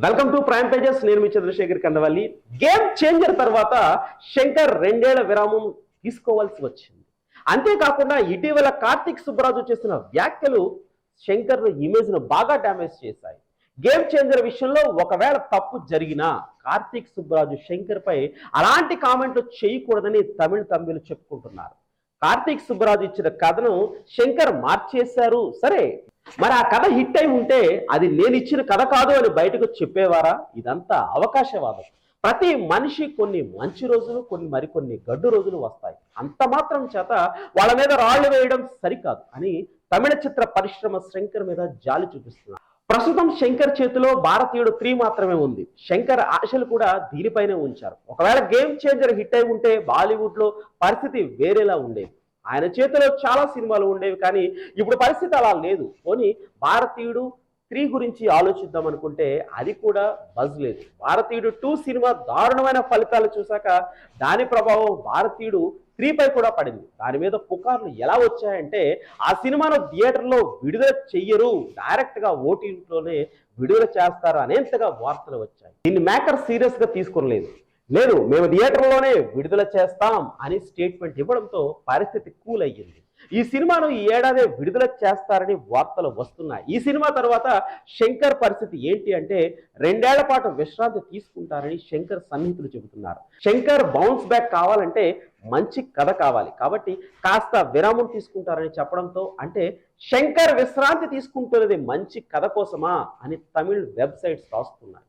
Welcome to prime pages. నేను మీ Chandrasekhar Kandavalli. Game changer తర్వాత శంకర్ 2 ఏళ్ల విరామం తీసుకోవాల్సి వచ్చింది. అంతేకాకుండా ఇటీవల కార్తీక్ సుబ్బరాజు చేసిన వ్యాఖ్యలు శంకర్ ఇమేజ్ ను బాగా డ్యామేజ్ చేశాయి. గేమ్ చేంజర్ విషయంలో ఒకవేళ తప్పు జరిగినా కార్తీక్ సుబ్బరాజు శంకర్ పై అలాంటి కామెంట్లు చేయకూడదని తమిళ చెప్పుకుంటున్నారు. కార్తీక్ సుబ్బరాజు ఇచ్చిన కథను శంకర్ మార్చేశారు. సరే, మరి ఆ కథ హిట్ అయి ఉంటే అది నేను ఇచ్చిన కథ కాదు అని బయటకు చెప్పేవారా? ఇదంతా అవకాశవాదం. ప్రతి మనిషి కొన్ని మంచి రోజులు, మరికొన్ని గడ్డు రోజులు వస్తాయి. అంత మాత్రం చేత వాళ్ళ మీద రాళ్లు వేయడం సరికాదు అని తమిళ చిత్ర పరిశ్రమ శంకర్ మీద జాలి చూపిస్తున్నారు. ప్రస్తుతం శంకర్ చేతిలో భారతీయుడు 3 మాత్రమే ఉంది. శంకర్ ఆశలు కూడా దీనిపైనే ఉంచారు. ఒకవేళ గేమ్ చేంజర్ హిట్ అయి ఉంటే బాలీవుడ్ లో పరిస్థితి వేరేలా ఉండేది. ఆయన చేతిలో చాలా సినిమాలు ఉండేవి, కానీ ఇప్పుడు పరిస్థితి అలా లేదు. పోనీ భారతీయుడు 3 గురించి ఆలోచిద్దాం అనుకుంటే అది కూడా బజ్ లేదు. భారతీయుడు 2 సినిమా దారుణమైన ఫలితాలు చూశాక దాని ప్రభావం భారతీయుడు 3 పై కూడా పడింది. దాని మీద పుకార్లు ఎలా వచ్చాయంటే ఆ సినిమాను థియేటర్లో విడుదల చెయ్యరు, డైరెక్ట్ గా ఓటీటీలోనే విడుదల చేస్తారు అనేంతగా వార్తలు వచ్చాయి. దీన్ని మేకర్ సీరియస్ గా తీసుకోలేదు. లేదు, మేము థియేటర్లోనే విడుదల చేస్తాం అని స్టేట్మెంట్ ఇవ్వడంతో పరిస్థితి కూల్ అయ్యింది. ఈ సినిమాను ఈ ఏడాది విడుదల చేస్తారని వార్తలు వస్తున్నాయి. ఈ సినిమా తర్వాత శంకర్ పరిస్థితి ఏంటి అంటే 2 ఏళ్ల పాటు విశ్రాంతి తీసుకుంటారని శంకర్ సన్నిహితులు చెబుతున్నారు. శంకర్ బౌన్స్ బ్యాక్ కావాలంటే మంచి కథ కావాలి, కాబట్టి కాస్త విరామం తీసుకుంటారని చెప్పడంతో, అంటే శంకర్ విశ్రాంతి తీసుకుంటున్నది మంచి కథ కోసమా అని తమిళ్ వెబ్సైట్స్ రాస్తున్నాయి.